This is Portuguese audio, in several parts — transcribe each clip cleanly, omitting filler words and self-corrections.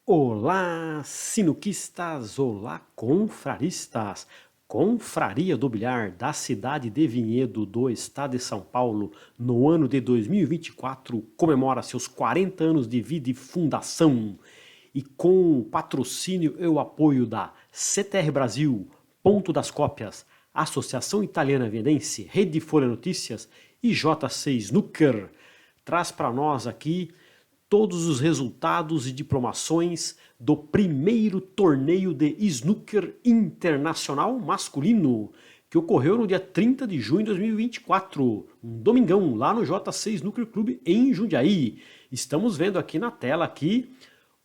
Olá, sinuquistas! Olá, confraristas! Confraria do Bilhar da cidade de Vinhedo, do estado de São Paulo, no ano de 2024, comemora seus 40 anos de vida e fundação. E com patrocínio e o apoio da CTR Brasil, Ponto das Cópias, Associação Italiana Vienense, Rede Folha Notícias e JC Snooker, traz para nós aqui todos os resultados e diplomações do primeiro torneio de snooker internacional masculino, que ocorreu no dia 30 de junho de 2024, um domingão, lá no JC Snooker Clube em Jundiaí. Estamos vendo aqui na tela aqui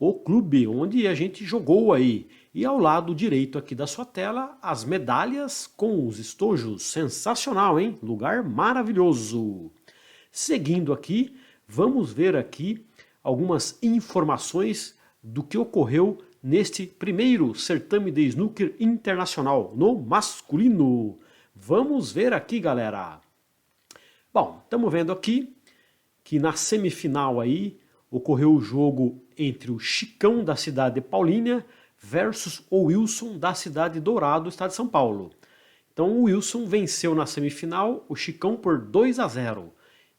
o clube onde a gente jogou aí. E ao lado direito aqui da sua tela, as medalhas com os estojos. Sensacional, hein? Lugar maravilhoso. Seguindo aqui, vamos ver aqui algumas informações do que ocorreu neste primeiro certame de snooker internacional, no masculino. Vamos ver aqui, galera. Bom, estamos vendo aqui que na semifinal aí ocorreu o jogo entre o Chicão da cidade de Paulínia versus o Wilson da cidade de Dourado, estado de São Paulo. Então o Wilson venceu na semifinal o Chicão por 2-0.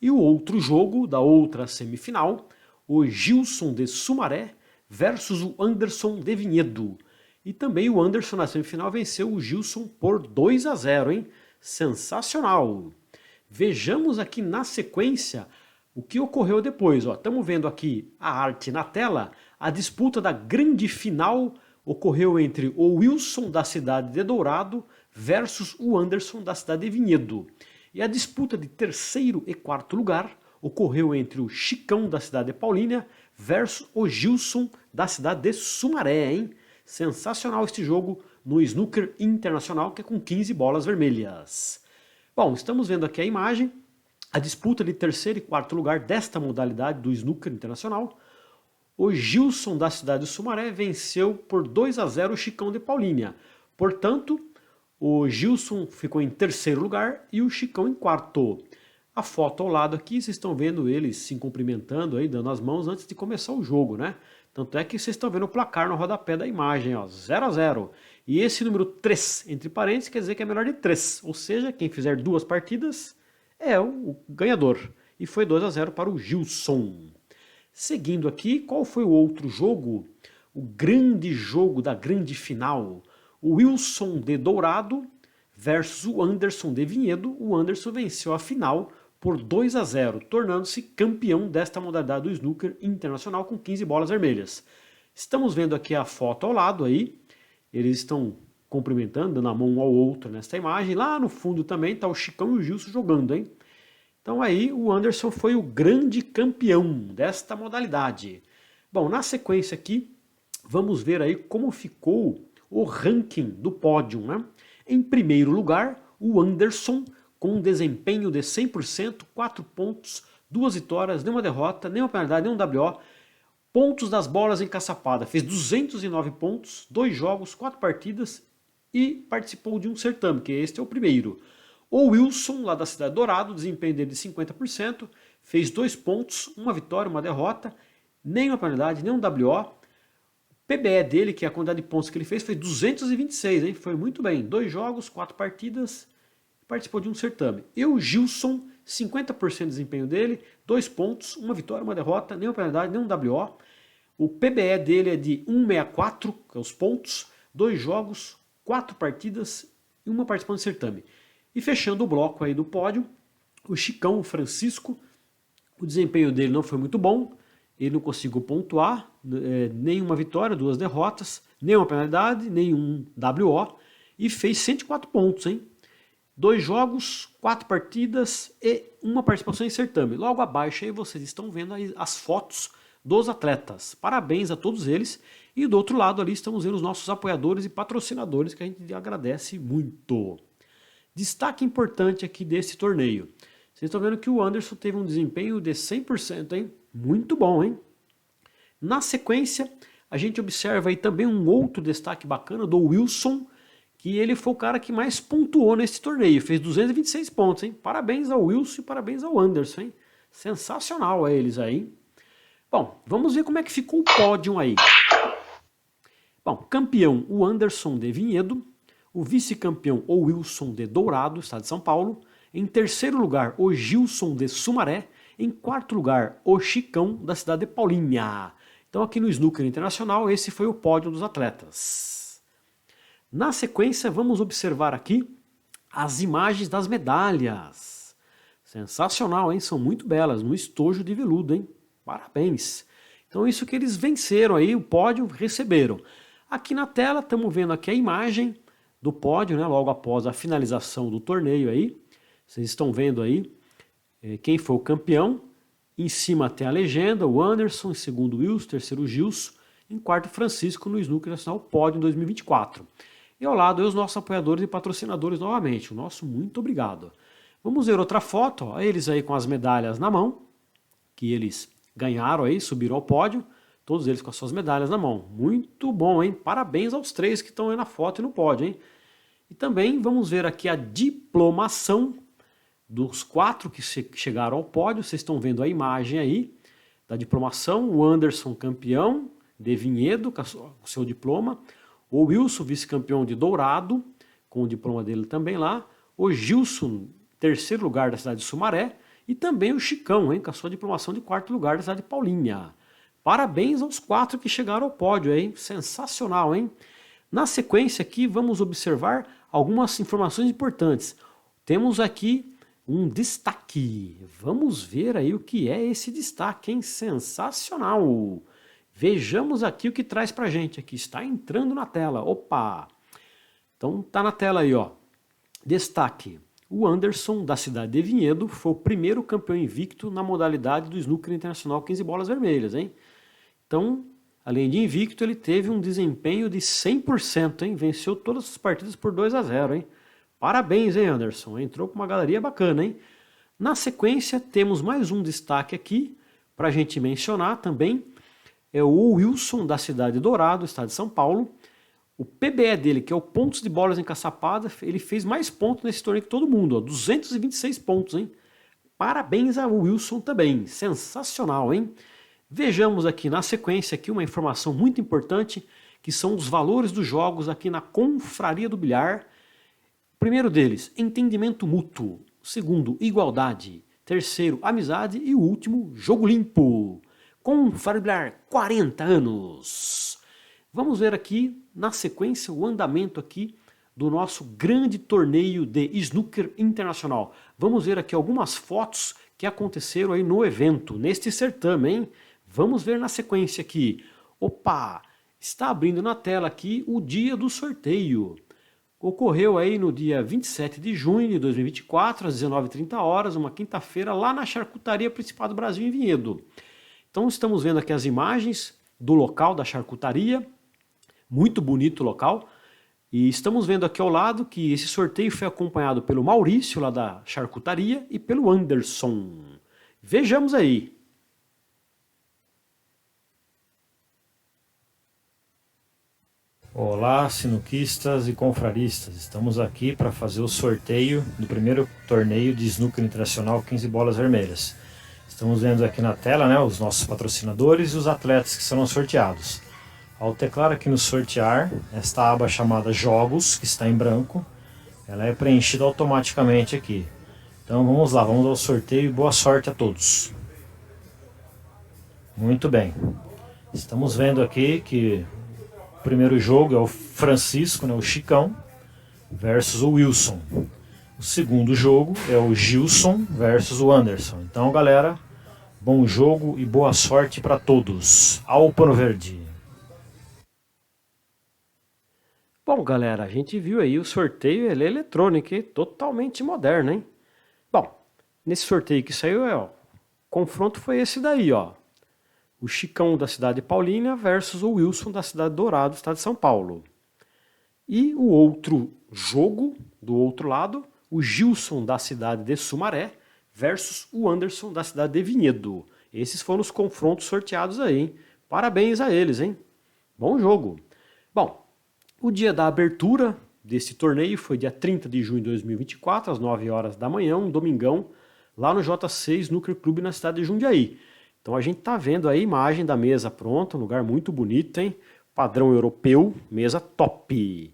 E o outro jogo da outra semifinal, o Gilson de Sumaré versus o Anderson de Vinhedo. E também o Anderson na semifinal venceu o Gilson por 2-0, hein? Sensacional! Vejamos aqui na sequência o que ocorreu depois. Estamos vendo aqui a arte na tela. A disputa da grande final ocorreu entre o Wilson da cidade de Dourado versus o Anderson da cidade de Vinhedo. E a disputa de terceiro e quarto lugar ocorreu entre o Chicão da cidade de Paulínia versus o Gilson da cidade de Sumaré, hein? Sensacional este jogo no snooker internacional, que é com 15 bolas vermelhas. Bom, estamos vendo aqui a imagem, a disputa de terceiro e quarto lugar desta modalidade do snooker internacional. O Gilson da cidade de Sumaré venceu por 2-0 o Chicão de Paulínia. Portanto, o Gilson ficou em terceiro lugar e o Chicão em quarto. A foto ao lado aqui, vocês estão vendo eles se cumprimentando aí, dando as mãos antes de começar o jogo, né? Tanto é que vocês estão vendo o placar no rodapé da imagem, ó, 0-0. E esse número 3, entre parênteses, quer dizer que é menor de 3. Ou seja, quem fizer 2 partidas é o ganhador. E foi 2-0 para o Gilson. Seguindo aqui, qual foi o outro jogo? O grande jogo da grande final. O Wilson de Dourado versus o Anderson de Vinhedo. O Anderson venceu a final por 2-0, tornando-se campeão desta modalidade do snooker internacional com 15 bolas vermelhas. Estamos vendo aqui a foto ao lado aí, eles estão cumprimentando, dando a mão um ao outro nesta imagem. Lá no fundo também está o Chicão e o Gilson jogando, hein? Então aí o Anderson foi o grande campeão desta modalidade. Bom, na sequência aqui, vamos ver aí como ficou o ranking do pódio, né? Em primeiro lugar, o Anderson, com um desempenho de 100%, 4 pontos, 2 vitórias, nenhuma derrota, nenhuma penalidade, nenhum WO. Pontos das bolas encaçapadas, fez 209 pontos, 2 jogos, 4 partidas e participou de um certame, que este é o primeiro. O Wilson, lá da cidade de Dourado, desempenho dele de 50%, fez 2 pontos, 1 vitória, 1 derrota, nenhuma penalidade, nenhum WO. PBE dele, que é a quantidade de pontos que ele fez, foi 226, hein? Foi muito bem. 2 jogos, 4 partidas, participou de um certame. E o Gilson, 50% de desempenho dele, 2 pontos, 1 vitória, 1 derrota, nenhuma penalidade, nenhum WO. O PBE dele é de 164, que é os pontos, 2 jogos, 4 partidas e 1 participação de certame. E fechando o bloco aí do pódio, o Chicão Francisco, o desempenho dele não foi muito bom. Ele não conseguiu pontuar, nenhuma vitória, 2 derrotas, nenhuma penalidade, nenhum WO, e fez 104 pontos, hein? 2 jogos, 4 partidas e 1 participação em certame. Logo abaixo aí vocês estão vendo aí as fotos dos atletas. Parabéns a todos eles. E do outro lado ali estamos vendo os nossos apoiadores e patrocinadores, que a gente agradece muito. Destaque importante aqui desse torneio. Vocês estão vendo que o Anderson teve um desempenho de 100%, hein? Muito bom, hein? Na sequência, a gente observa aí também um outro destaque bacana do Wilson, que ele foi o cara que mais pontuou nesse torneio. Fez 226 pontos, hein? Parabéns ao Wilson e parabéns ao Anderson, hein? Sensacional a eles aí. Bom, vamos ver como é que ficou o pódio aí. Bom, campeão o Anderson de Vinhedo, o vice-campeão o Wilson de Dourado, estado de São Paulo. Em terceiro lugar, o Gilson de Sumaré. Em quarto lugar, o Chicão, da cidade de Paulínia. Então aqui no Snooker Internacional, esse foi o pódio dos atletas. Na sequência, vamos observar aqui as imagens das medalhas. Sensacional, hein? São muito belas, no estojo de veludo, hein? Parabéns. Então isso que eles venceram aí, o pódio receberam. Aqui na tela, estamos vendo aqui a imagem do pódio, né? Logo após a finalização do torneio aí. Vocês estão vendo aí quem foi o campeão. Em cima tem a legenda, o Anderson, em segundo o Wilson, terceiro o Gilson, em quarto Francisco no Snooker Nacional Pódio em 2024. E ao lado os nossos apoiadores e patrocinadores novamente, o nosso muito obrigado. Vamos ver outra foto, ó, eles aí com as medalhas na mão, que eles ganharam aí, subiram ao pódio, todos eles com as suas medalhas na mão. Muito bom, hein? Parabéns aos três que estão aí na foto e no pódio, hein? E também vamos ver aqui a diplomação dos 4 que chegaram ao pódio. Vocês estão vendo a imagem aí da diplomação. O Anderson, campeão de Vinhedo, com o seu diploma. O Wilson, vice-campeão de Dourado, com o diploma dele também lá. O Gilson, terceiro lugar da cidade de Sumaré. E também o Chicão, hein, com a sua diplomação de quarto lugar da cidade de Paulínia. Parabéns aos 4 que chegaram ao pódio, hein? Sensacional, hein? Na sequência aqui, vamos observar algumas informações importantes. Temos aqui um destaque. Vamos ver aí o que é esse destaque, hein? Sensacional! Vejamos aqui o que traz pra gente. Aqui está entrando na tela. Opa! Então tá na tela aí, ó. Destaque. O Anderson, da cidade de Vinhedo, foi o primeiro campeão invicto na modalidade do Snooker Internacional 15 bolas vermelhas, hein? Então, além de invicto, ele teve um desempenho de 100%, hein? Venceu todas as partidas por 2-0, hein? Parabéns, hein, Anderson? Entrou com uma galeria bacana, hein? Na sequência, temos mais um destaque aqui, para a gente mencionar também, é o Wilson, da cidade de Dourado, estado de São Paulo. O PBE dele, que é o pontos de bolas encaçapadas, ele fez mais pontos nesse torneio que todo mundo, ó, 226 pontos, hein? Parabéns ao Wilson também, sensacional, hein? Vejamos aqui na sequência aqui uma informação muito importante, que são os valores dos jogos aqui na Confraria do Bilhar. O primeiro deles, entendimento mútuo. O segundo, igualdade. Terceiro, amizade. E o último, jogo limpo. Confraria do Bilhar, 40 anos. Vamos ver aqui, na sequência, o andamento aqui do nosso grande torneio de snooker internacional. Vamos ver aqui algumas fotos que aconteceram aí no evento, neste certame, hein? Vamos ver na sequência aqui. Opa, está abrindo na tela aqui o dia do sorteio. Ocorreu aí no dia 27 de junho de 2024, às 19h30, uma quinta-feira, lá na Charcutaria Principal do Brasil, em Vinhedo. Então estamos vendo aqui as imagens do local da charcutaria, muito bonito o local. E estamos vendo aqui ao lado que esse sorteio foi acompanhado pelo Maurício, lá da charcutaria, e pelo Anderson. Vejamos aí. Olá, sinuquistas e confraristas. Estamos aqui para fazer o sorteio do primeiro torneio de snooker internacional 15 bolas vermelhas. Estamos vendo aqui na tela, né, os nossos patrocinadores e os atletas que serão sorteados. Ao teclar aqui no sortear, esta aba chamada Jogos, que está em branco, ela é preenchida automaticamente aqui. Então vamos lá, vamos ao sorteio e boa sorte a todos. Muito bem. Estamos vendo aqui que o primeiro jogo é o Francisco, né, o Chicão, versus o Wilson. O segundo jogo é o Gilson versus o Anderson. Então, galera, bom jogo e boa sorte para todos. Ao Pano Verde. Bom, galera, a gente viu aí o sorteio, ele é eletrônico, totalmente moderno, hein? Bom, nesse sorteio que saiu, o confronto foi esse daí, ó. O Chicão da cidade de Paulínia versus o Wilson da cidade de Dourado, estado de São Paulo. E o outro jogo, do outro lado, o Gilson da cidade de Sumaré versus o Anderson da cidade de Vinhedo. Esses foram os confrontos sorteados aí, hein? Parabéns a eles, hein? Bom jogo. Bom, o dia da abertura desse torneio foi dia 30 de junho de 2024, às 9 horas da manhã, um domingão, lá no J6 Snooker Clube na cidade de Jundiaí. Então a gente tá vendo aí a imagem da mesa pronta, um lugar muito bonito, hein? padrão europeu, mesa top.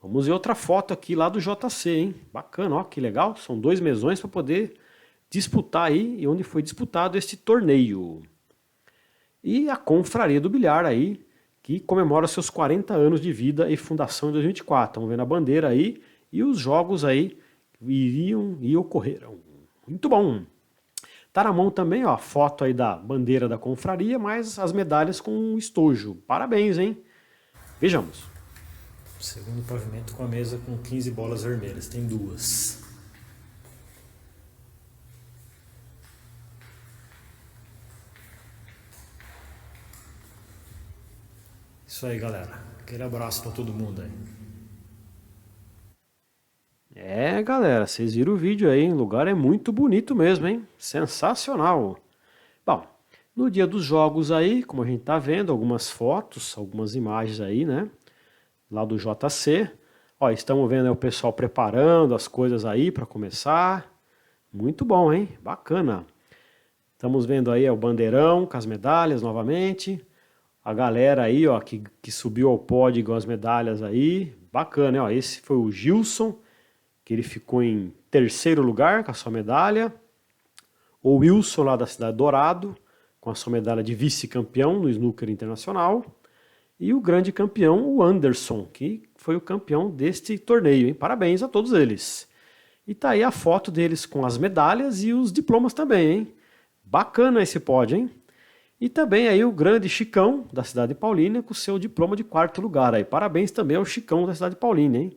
Vamos ver outra foto aqui lá do JC, hein? Bacana, ó, que legal. São 2 mesões para poder disputar aí, e onde foi disputado este torneio. E a Confraria do Bilhar aí, que comemora seus 40 anos de vida e fundação em 2024. Estamos vendo a bandeira aí e os jogos aí iriam e ocorreram. Muito bom. Tá na mão também, ó, a foto aí da bandeira da confraria, mais as medalhas com estojo. Parabéns, hein? Vejamos. Segundo pavimento com a mesa com 15 bolas vermelhas, tem 2. Isso aí, galera. Aquele abraço para todo mundo aí. É, galera, vocês viram o vídeo aí, hein? O lugar é muito bonito mesmo, hein? Sensacional. Bom, no dia dos jogos aí, como a gente tá vendo, algumas fotos, algumas imagens aí, né? Lá do JC. Ó, estamos vendo aí o pessoal preparando as coisas aí para começar. Muito bom, hein? Bacana. Estamos vendo aí o bandeirão com as medalhas novamente. A galera aí, ó, que subiu ao pódio com as medalhas aí. Bacana, hein? Ó, esse foi o Gilson, que ele ficou em 3º lugar com a sua medalha. O Wilson lá da Cidade Dourado, com a sua medalha de vice-campeão no snooker internacional. E o grande campeão, o Anderson, que foi o campeão deste torneio, hein? Parabéns a todos eles. E tá aí a foto deles com as medalhas e os diplomas também, hein? Bacana esse pódio, hein? E também aí o grande Chicão, da cidade de Paulínia, com o seu diploma de 4º lugar aí. Parabéns também ao Chicão da cidade de Paulínia, hein?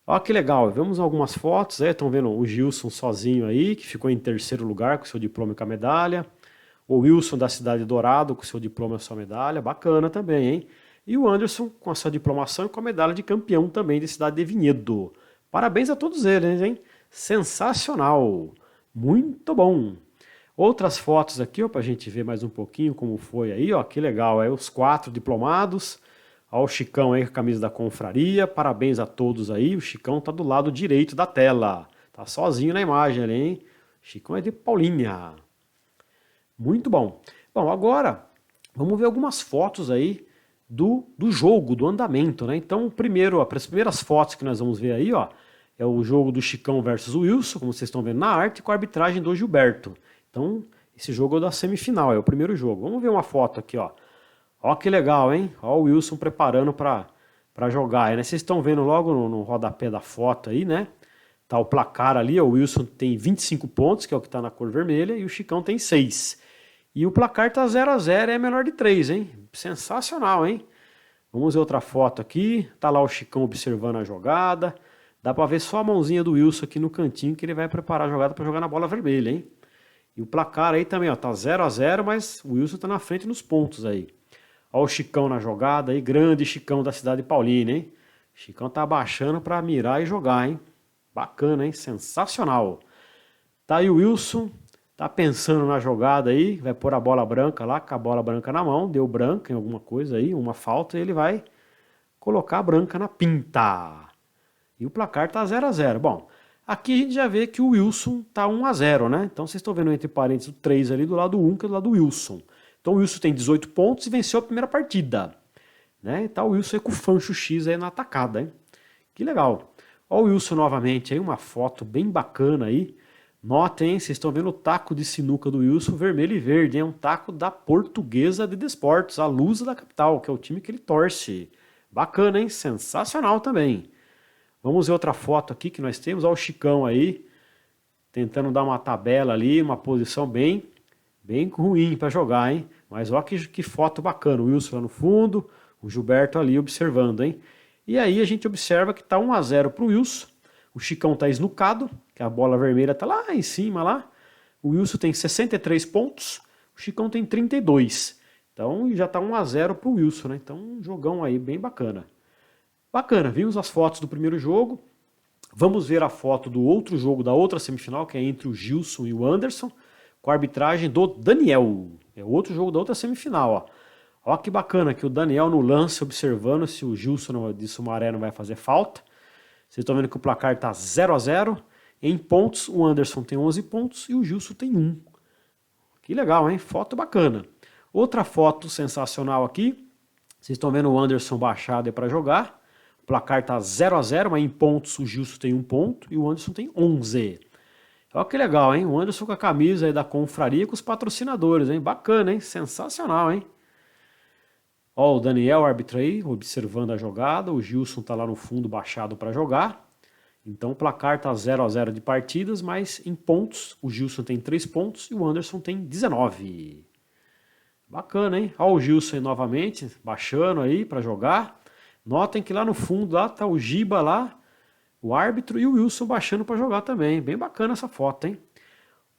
Olha que legal, vemos algumas fotos, estão vendo o Gilson sozinho aí, que ficou em 3º lugar com seu diploma e com a medalha. O Wilson da cidade de Dourado com seu diploma e sua medalha, bacana também, hein? E o Anderson com a sua diplomação e com a medalha de campeão também da cidade de Vinhedo. Parabéns a todos eles, hein? Sensacional, muito bom. Outras fotos aqui, ó, para a gente ver mais um pouquinho como foi aí, ó, que legal, os 4 diplomados. Ó, o Chicão aí com a camisa da confraria, parabéns a todos aí, o Chicão tá do lado direito da tela, tá sozinho na imagem ali, hein? O Chicão é de Paulínia. Muito bom. Bom, agora vamos ver algumas fotos aí do jogo, do andamento, né? Então, as primeiras fotos que nós vamos ver aí, ó, é o jogo do Chicão versus o Wilson, como vocês estão vendo na arte, com a arbitragem do Gilberto. Então, esse jogo é da semifinal, é o primeiro jogo. Vamos ver uma foto aqui, ó. Ó que legal, hein? Ó o Wilson preparando para jogar aí, né? Vocês estão vendo logo no rodapé da foto aí, né? Tá o placar ali, ó, o Wilson tem 25 pontos, que é o que tá na cor vermelha, e o Chicão tem 6. E o placar tá 0-0, é menor de 3, hein? Sensacional, hein? Vamos ver outra foto aqui. Tá lá o Chicão observando a jogada. Dá para ver só a mãozinha do Wilson aqui no cantinho, que ele vai preparar a jogada para jogar na bola vermelha, hein? E o placar aí também, ó, tá 0-0, mas o Wilson tá na frente nos pontos aí. Ó o Chicão na jogada aí, grande Chicão da cidade de Paulínia, hein? Chicão tá abaixando para mirar e jogar, hein? Bacana, hein? Sensacional. Tá aí o Wilson, tá pensando na jogada aí, vai pôr a bola branca lá, com a bola branca na mão, deu branca em alguma coisa aí, uma falta, e ele vai colocar a branca na pinta. E o placar tá 0-0. Bom, aqui a gente já vê que o Wilson tá 1-0, né? Então vocês estão vendo entre parênteses o 3 ali do lado 1, que é do lado do Wilson. Então o Wilson tem 18 pontos e venceu a primeira partida. Né? Então o Wilson aí com o Fancho X aí na atacada, hein? Que legal. Olha o Wilson novamente aí, uma foto bem bacana aí. Notem, hein? Vocês estão vendo o taco de sinuca do Wilson, vermelho e verde. É um taco da Portuguesa de Desportos, a Lusa da capital, que é o time que ele torce. Bacana, hein? Sensacional também. Vamos ver outra foto aqui que nós temos. Olha o Chicão aí, tentando dar uma tabela ali, uma posição bem ruim para jogar, hein? Mas olha que foto bacana. O Wilson lá no fundo, o Gilberto ali observando, hein? E aí a gente observa que tá 1-0 pro Wilson. O Chicão tá esnucado, que a bola vermelha tá lá em cima lá. O Wilson tem 63 pontos, o Chicão tem 32. Então já tá 1-0 pro Wilson, né? Então um jogão aí bem bacana. Bacana, vimos as fotos do primeiro jogo. Vamos ver a foto do outro jogo, da outra semifinal, que é entre o Gilson e o Anderson, com a arbitragem do Daniel. É outro jogo da outra semifinal, ó. Ó que bacana que o Daniel no lance observando se o Gilson de Sumaré não vai fazer falta. Vocês estão vendo que o placar está 0-0. Em pontos, o Anderson tem 11 pontos e o Gilson tem 1. Que legal, hein? Foto bacana. Outra foto sensacional aqui Vocês estão vendo o Anderson baixado aí para jogar. O placar tá 0 a 0, mas em pontos o Gilson tem 1 ponto e o Anderson tem 11. Olha que legal, hein? O Anderson com a camisa aí da confraria com os patrocinadores, hein? Bacana, hein? Sensacional, hein? Ó, o Daniel, árbitro aí, observando a jogada. O Gilson tá lá no fundo baixado para jogar. Então o placar tá 0 a 0 de partidas, mas em pontos o Gilson tem 3 pontos e o Anderson tem 19. Bacana, hein? Ó o Gilson aí novamente, baixando aí para jogar. Notem que lá no fundo lá tá o Giba lá, o árbitro, e o Wilson baixando para jogar também. Bem bacana essa foto, hein?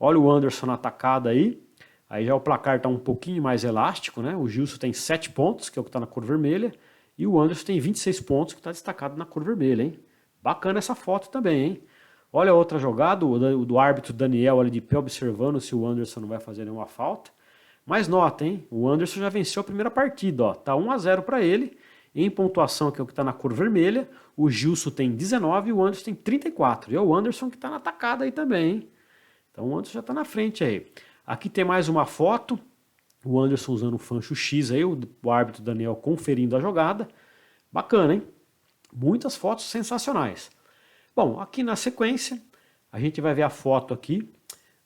Olha o Anderson na atacada aí. Aí já o placar tá um pouquinho mais elástico, né? O Gilson tem 7 pontos, que é o que tá na cor vermelha, e o Anderson tem 26 pontos, que tá destacado na cor vermelha, hein? Bacana essa foto também, hein? Olha a outra jogada, o do árbitro Daniel ali de pé observando se o Anderson não vai fazer nenhuma falta. Mas nota, hein? O Anderson já venceu a primeira partida, ó. Tá 1 a 0 para ele. Em pontuação, que é o que está na cor vermelha, o Gilson tem 19 e o Anderson tem 34. E é o Anderson que está na atacada aí também, hein? Então o Anderson já está na frente aí. Aqui tem mais uma foto. O Anderson usando o fancho X aí, o árbitro Daniel conferindo a jogada. Bacana, hein? Muitas fotos sensacionais. Bom, aqui na sequência, a gente vai ver a foto aqui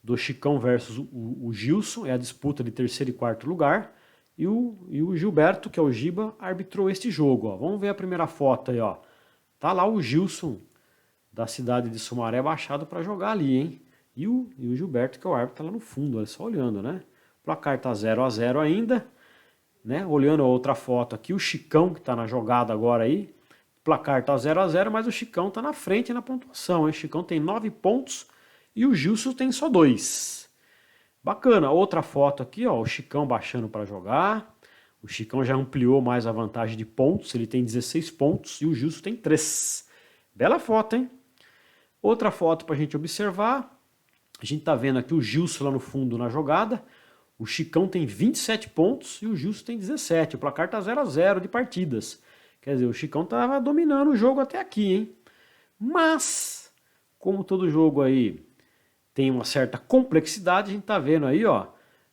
do Chicão versus o Gilson. É a disputa de terceiro e quarto lugar. E o Gilberto, que é o Giba, arbitrou este jogo. Ó. Vamos ver a primeira foto aí. Ó. Tá lá o Gilson, da cidade de Sumaré, baixado para jogar ali, hein? E o Gilberto, que é o árbitro, tá lá no fundo, olha só olhando, né? O placar tá 0 a 0 ainda, né? Olhando a outra foto aqui, o Chicão, que tá na jogada agora aí. O placar tá 0 a 0, mas o Chicão tá na frente na pontuação, hein? O Chicão tem 9 pontos e o Gilson tem só 2. Bacana, outra foto aqui, ó, o Chicão baixando para jogar. O Chicão já ampliou mais a vantagem de pontos, ele tem 16 pontos e o Gilson tem 3. Bela foto, hein? Outra foto para a gente observar. A gente tá vendo aqui o Gilson lá no fundo na jogada. O Chicão tem 27 pontos e o Gilson tem 17. O placar tá 0 a 0 de partidas. Quer dizer, o Chicão tava dominando o jogo até aqui, hein? Mas, como todo jogo aí tem uma certa complexidade, a gente tá vendo aí, ó,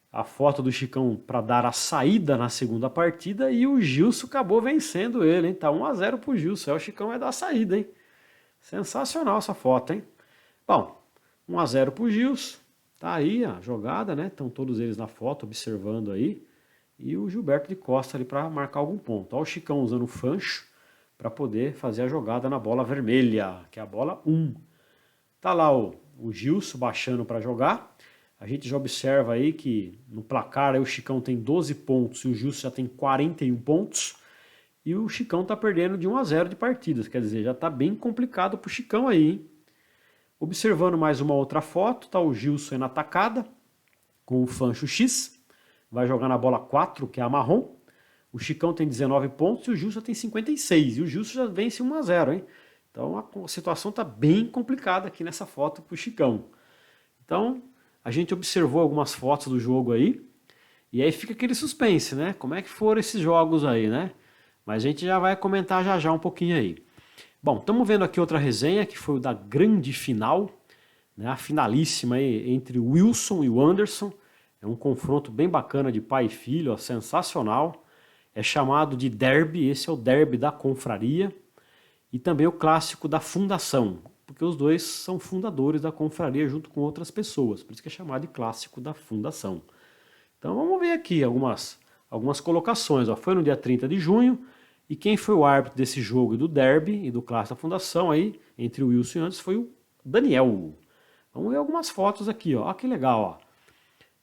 a foto do Chicão para dar a saída na segunda partida e o Gilson acabou vencendo ele, hein? Tá 1 a 0 pro Gilson, o Chicão vai dar a saída, hein? Sensacional essa foto, hein? Bom, 1 a 0 pro Gilson, tá aí a jogada, né? Estão todos eles na foto observando aí. E o Gilberto de Costa ali para marcar algum ponto. Ó, o Chicão usando o fancho para poder fazer a jogada na bola vermelha, que é a bola 1. Tá lá o Gilson baixando para jogar. A gente já observa aí que no placar aí o Chicão tem 12 pontos e o Gilson já tem 41 pontos. E o Chicão tá perdendo de 1 a 0 de partidas, quer dizer, já tá bem complicado pro Chicão aí, hein? Observando mais uma outra foto, tá o Gilson aí na atacada com o fancho X. Vai jogar na bola 4, que é a marrom. O Chicão tem 19 pontos e o Gilson tem 56. E o Gilson já vence 1 a 0, hein? Então a situação está bem complicada aqui nessa foto para o Chicão. Então a gente observou algumas fotos do jogo aí. E aí fica aquele suspense, né? Como é que foram esses jogos aí, né? Mas a gente já vai comentar já um pouquinho aí. Bom, estamos vendo aqui outra resenha que foi o da grande final, né? A finalíssima aí entre o Wilson e o Anderson. É um confronto bem bacana de pai e filho, ó, sensacional. É chamado de derby, esse é o derby da confraria. E também o clássico da fundação, porque os dois são fundadores da confraria junto com outras pessoas. Por isso que é chamado de clássico da fundação. Então vamos ver aqui algumas colocações. Ó. Foi no dia 30 de junho. E quem foi o árbitro desse jogo do derby e do clássico da fundação aí, entre o Wilson e o Anderson, foi o Daniel. Vamos ver algumas fotos aqui. Ó. Olha que legal, ó.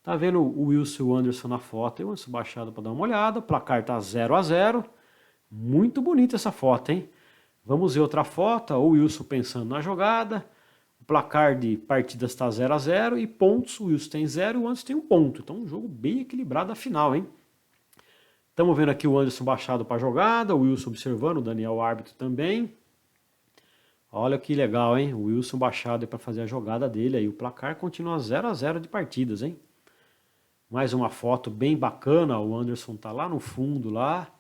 Tá vendo o Wilson e o Anderson na foto? O Anderson baixado para dar uma olhada. O placar tá 0 a 0. Muito bonita essa foto, hein? Vamos ver outra foto. O Wilson pensando na jogada. O placar de partidas está 0 a 0 e pontos. O Wilson tem 0 e o Anderson tem 1 ponto. Então um jogo bem equilibrado a final, hein? Estamos vendo aqui o Anderson baixado para a jogada. O Wilson observando. O Daniel o árbitro também. Olha que legal, hein? O Wilson baixado para fazer a jogada dele. Aí o placar continua 0 a 0 de partidas, hein? Mais uma foto bem bacana, o Anderson tá lá no fundo lá,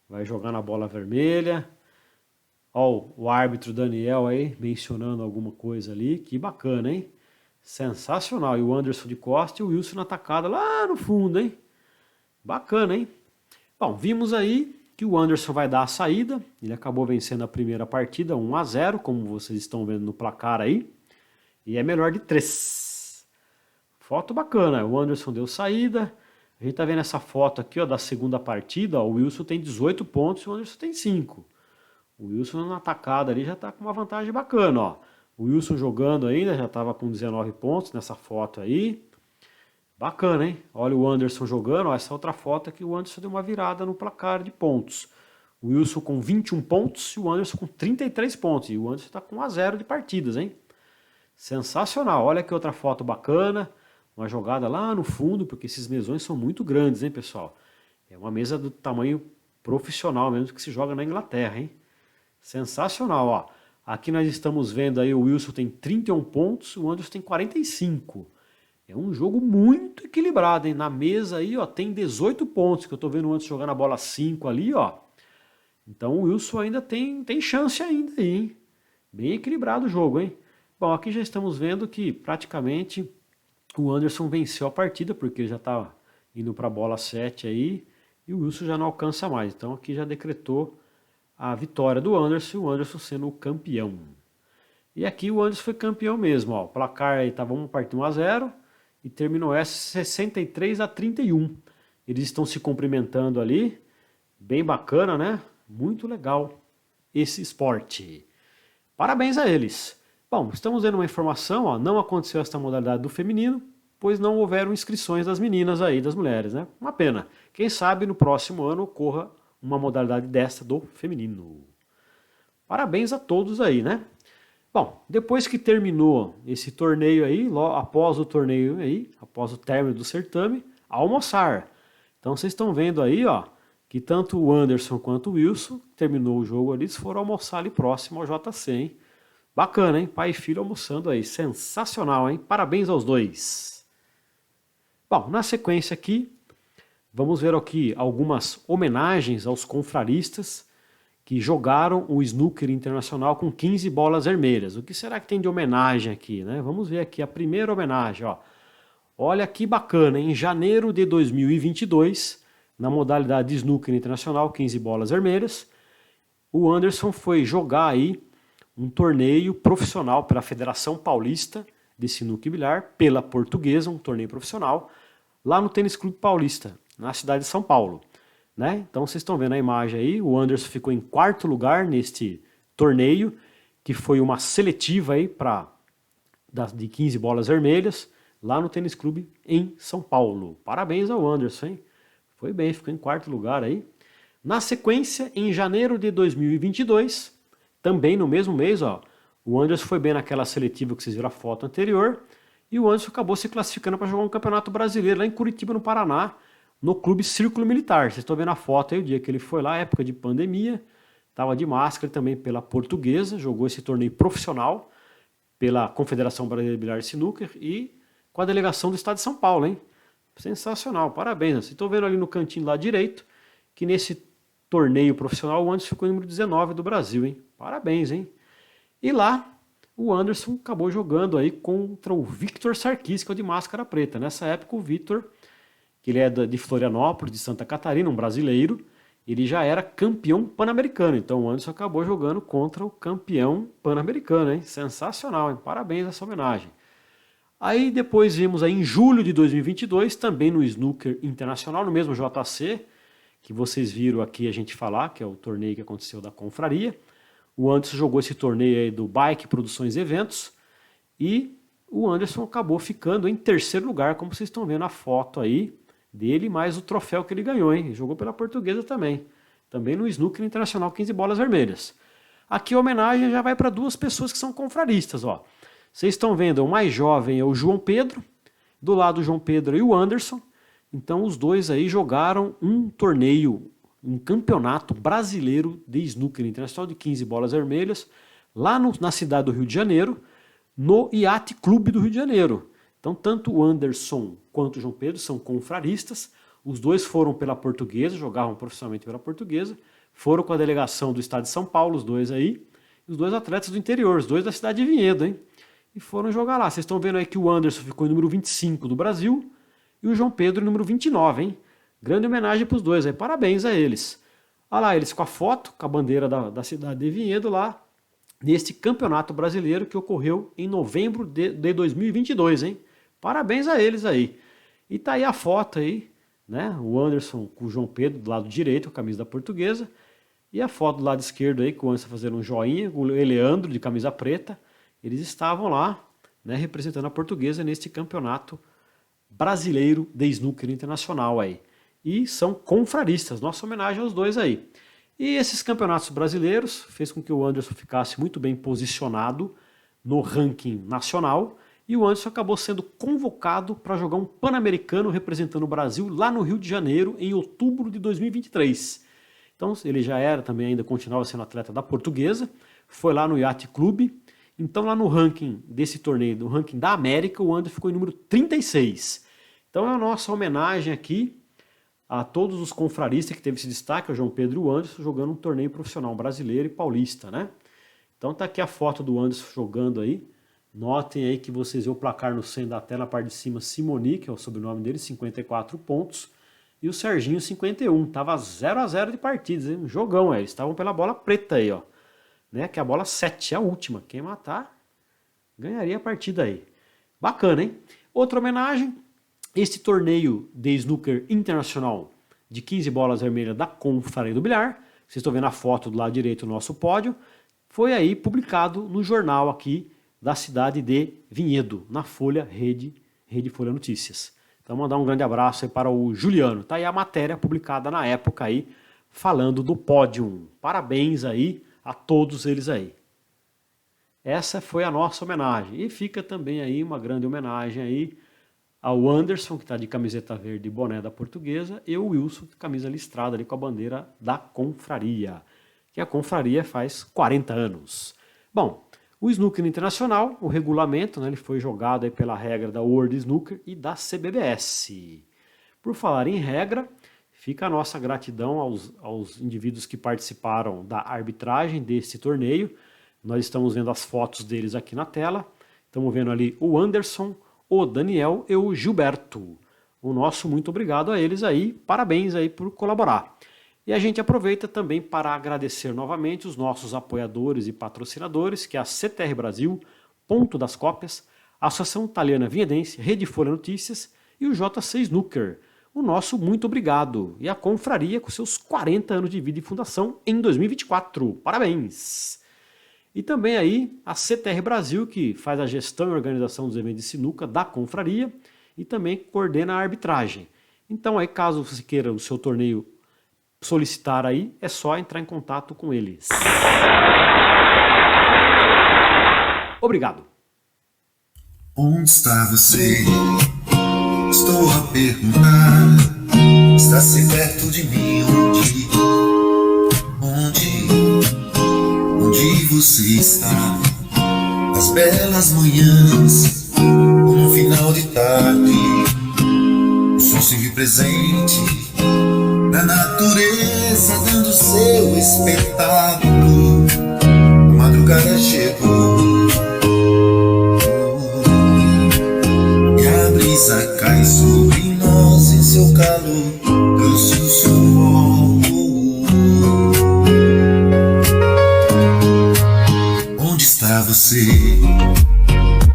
vai jogar na bola vermelha. Ó, o árbitro Daniel aí mencionando alguma coisa ali, que bacana, hein? Sensacional. E o Anderson de Costa e o Wilson na atacada lá no fundo, hein? Bacana, hein? Bom, vimos aí que o Anderson vai dar a saída. Ele acabou vencendo a primeira partida 1-0, como vocês estão vendo no placar aí. E é melhor de 3. Foto bacana, o Anderson deu saída. A gente tá vendo essa foto aqui, ó, da segunda partida. Ó, o Wilson tem 18 pontos e o Anderson tem 5. O Wilson na atacada ali já tá com uma vantagem bacana, ó. O Wilson jogando ainda, já tava com 19 pontos nessa foto aí. Bacana, hein? Olha o Anderson jogando, ó, essa outra foto aqui, o Anderson deu uma virada no placar de pontos. O Wilson com 21 pontos e o Anderson com 33 pontos. E o Anderson tá com 1-0 de partidas, hein? Sensacional. Olha que outra foto bacana. Uma jogada lá no fundo, porque esses mesões são muito grandes, hein, pessoal? É uma mesa do tamanho profissional mesmo que se joga na Inglaterra, hein? Sensacional, ó. Aqui nós estamos vendo aí o Wilson tem 31 pontos, o Anderson tem 45. É um jogo muito equilibrado, hein? Na mesa aí, ó, tem 18 pontos, que eu tô vendo o Anderson jogando a bola 5 ali, ó. Então o Wilson ainda tem chance ainda aí, hein? Bem equilibrado o jogo, hein? Bom, aqui já estamos vendo que praticamente o Anderson venceu a partida, porque ele já está indo para a bola 7 aí, e o Wilson já não alcança mais. Então aqui já decretou a vitória do Anderson, e o Anderson sendo o campeão. E aqui o Anderson foi campeão mesmo, ó. O placar aí estava 1-0 e terminou essa 63-31. Eles estão se cumprimentando ali, bem bacana, né? Muito legal esse esporte. Parabéns a eles. Bom, estamos vendo uma informação, ó, não aconteceu esta modalidade do feminino, pois não houveram inscrições das meninas aí, das mulheres, né? Uma pena. Quem sabe no próximo ano ocorra uma modalidade desta do feminino. Parabéns a todos aí, né? Bom, depois que terminou esse torneio aí, após o torneio aí, após o término do certame, almoçar. Então vocês estão vendo aí, ó, que tanto o Anderson quanto o Wilson terminou o jogo ali, eles foram almoçar ali próximo ao JC, hein? Bacana, hein? Pai e filho almoçando aí. Sensacional, hein? Parabéns aos dois. Bom, na sequência aqui, vamos ver aqui algumas homenagens aos confraristas que jogaram o snooker internacional com 15 bolas vermelhas. O que será que tem de homenagem aqui, né? Vamos ver aqui a primeira homenagem, ó. Olha que bacana, em janeiro de 2022, na modalidade de snooker internacional, 15 bolas vermelhas, o Anderson foi jogar aí um torneio profissional pela Federação Paulista de Sinuca e Bilhar, pela Portuguesa, um torneio profissional, lá no Tênis Clube Paulista, na cidade de São Paulo. Né? Então vocês estão vendo a imagem aí, o Anderson ficou em 4º lugar neste torneio, que foi uma seletiva aí de 15 bolas vermelhas, lá no Tênis Clube em São Paulo. Parabéns ao Anderson, hein? Foi bem, ficou em 4º lugar aí. Na sequência, em janeiro de 2022, também no mesmo mês, ó, o Anderson foi bem naquela seletiva que vocês viram a foto anterior, e o Anderson acabou se classificando para jogar um campeonato brasileiro lá em Curitiba, no Paraná, no Clube Círculo Militar. Vocês estão vendo a foto aí, o dia que ele foi lá, época de pandemia, estava de máscara também pela Portuguesa, jogou esse torneio profissional pela Confederação Brasileira de Bilhar e Snooker e com a delegação do estado de São Paulo, hein? Sensacional, parabéns. Vocês estão vendo ali no cantinho lá direito que nesse torneio profissional o Anderson ficou número 19 do Brasil, hein? Parabéns, hein? E lá o Anderson acabou jogando aí contra o Victor Sarkis, que é o de máscara preta. Nessa época o Victor, que ele é de Florianópolis, de Santa Catarina, um brasileiro, ele já era campeão pan-americano. Então o Anderson acabou jogando contra o campeão pan-americano, hein? Sensacional, hein? Parabéns a essa homenagem. Aí depois vimos aí em julho de 2022, também no Snooker Internacional, no mesmo JC, que vocês viram aqui a gente falar, que é o torneio que aconteceu da Confraria. O Anderson jogou esse torneio aí do Bike Produções e Eventos e o Anderson acabou ficando em 3º lugar, como vocês estão vendo a foto aí dele, mais o troféu que ele ganhou, hein? Jogou pela Portuguesa também. Também no Snooker Internacional 15 bolas vermelhas. Aqui a homenagem já vai para 2 pessoas que são confraristas, ó. Vocês estão vendo, o mais jovem é o João Pedro, do lado do João Pedro e o Anderson. Então os dois aí jogaram um torneio, um campeonato brasileiro de snooker internacional de 15 bolas vermelhas, lá na cidade do Rio de Janeiro, no Yacht Clube do Rio de Janeiro. Então tanto o Anderson quanto o João Pedro são confraristas, os dois foram pela Portuguesa, jogavam profissionalmente pela Portuguesa, foram com a delegação do estado de São Paulo, os dois aí, os 2 atletas do interior, os 2 da cidade de Vinhedo, hein? E foram jogar lá. Vocês estão vendo aí que o Anderson ficou em número 25 do Brasil e o João Pedro em número 29, hein? Grande homenagem para os dois aí, parabéns a eles. Olha lá eles com a foto, com a bandeira da cidade de Vinhedo lá, neste campeonato brasileiro que ocorreu em novembro de 2022, hein? Parabéns a eles aí. E tá aí a foto aí, né? O Anderson com o João Pedro do lado direito, a camisa da Portuguesa, e a foto do lado esquerdo aí, com o Anderson fazendo um joinha, o Leandro de camisa preta. Eles estavam lá, né, representando a Portuguesa neste campeonato brasileiro de snooker internacional aí. E são confraristas, nossa homenagem aos dois aí. E esses campeonatos brasileiros fez com que o Anderson ficasse muito bem posicionado no ranking nacional, e o Anderson acabou sendo convocado para jogar um Pan-Americano representando o Brasil lá no Rio de Janeiro em outubro de 2023. Então ele já era também, ainda continuava sendo atleta da Portuguesa, foi lá no Yacht Club. Então lá no ranking desse torneio, no ranking da América, o Anderson ficou em número 36. Então é a nossa homenagem aqui a todos os confraristas que teve esse destaque, o João Pedro e o Anderson, jogando um torneio profissional brasileiro e paulista, né? Então tá aqui a foto do Anderson jogando aí. Notem aí que vocês veem o placar no centro da tela, na parte de cima, Simoni, que é o sobrenome dele, 54 pontos. E o Serginho, 51. Tava 0-0 de partidas, hein? Um jogão, eles estavam pela bola preta aí, ó. Né? Que é a bola 7, a última. Quem matar, ganharia a partida aí. Bacana, hein? Outra homenagem. Este torneio de snooker internacional de 15 bolas vermelhas da Confraria do Bilhar, vocês estão vendo a foto do lado direito do nosso pódio, foi aí publicado no jornal aqui da cidade de Vinhedo, na Folha Rede Folha Notícias. Então mandar um grande abraço aí para o Juliano. Tá aí a matéria publicada na época aí, falando do pódio. Parabéns aí a todos eles aí. Essa foi a nossa homenagem. E fica também aí uma grande homenagem aí ao Anderson, que está de camiseta verde e boné da Portuguesa, e o Wilson, de camisa listrada ali com a bandeira da Confraria, que a Confraria faz 40 anos. Bom, o snooker internacional, o regulamento, né, ele foi jogado aí pela regra da World Snooker e da CBBS. Por falar em regra, fica a nossa gratidão aos indivíduos que participaram da arbitragem desse torneio. Nós estamos vendo as fotos deles aqui na tela. Estamos vendo ali o Anderson, o Daniel e o Gilberto. O nosso muito obrigado a eles aí, parabéns aí por colaborar. E a gente aproveita também para agradecer novamente os nossos apoiadores e patrocinadores, que é a CTR Brasil, Ponto das Cópias, a Associação Italiana Vinhedense, Rede Folha Notícias e o JC Snooker. O nosso muito obrigado. E a Confraria com seus 40 anos de vida e fundação em 2024. Parabéns! E também aí a CTR Brasil, que faz a gestão e organização dos eventos de sinuca da Confraria e também coordena a arbitragem. Então aí, caso você queira o seu torneio solicitar aí, é só entrar em contato com eles. Obrigado. Onde está você? Estou a perguntar. Está se perto de mim? Onde você está? Nas belas manhãs, no final de tarde, o sol se viu presente na natureza, dando seu espetáculo. A madrugada chegou e a brisa cai sobre nós em seu calor, eu sussurro. Onde está você?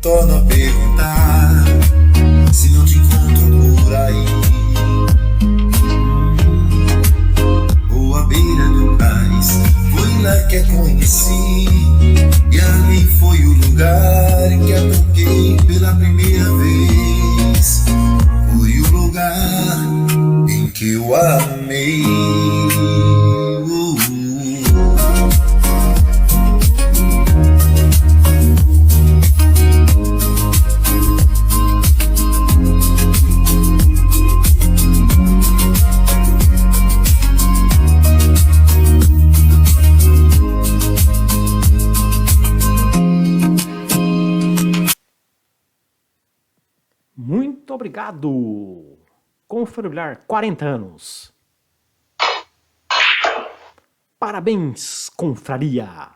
Torno a perguntar, se não te encontro por aí. Ou à beira do cais, foi lá que a conheci, e ali foi o lugar em que a toquei pela primeira vez. Foi o lugar em que eu a amei. Muito obrigado. Confraria do Bilhar, 40 anos. Parabéns, Confraria.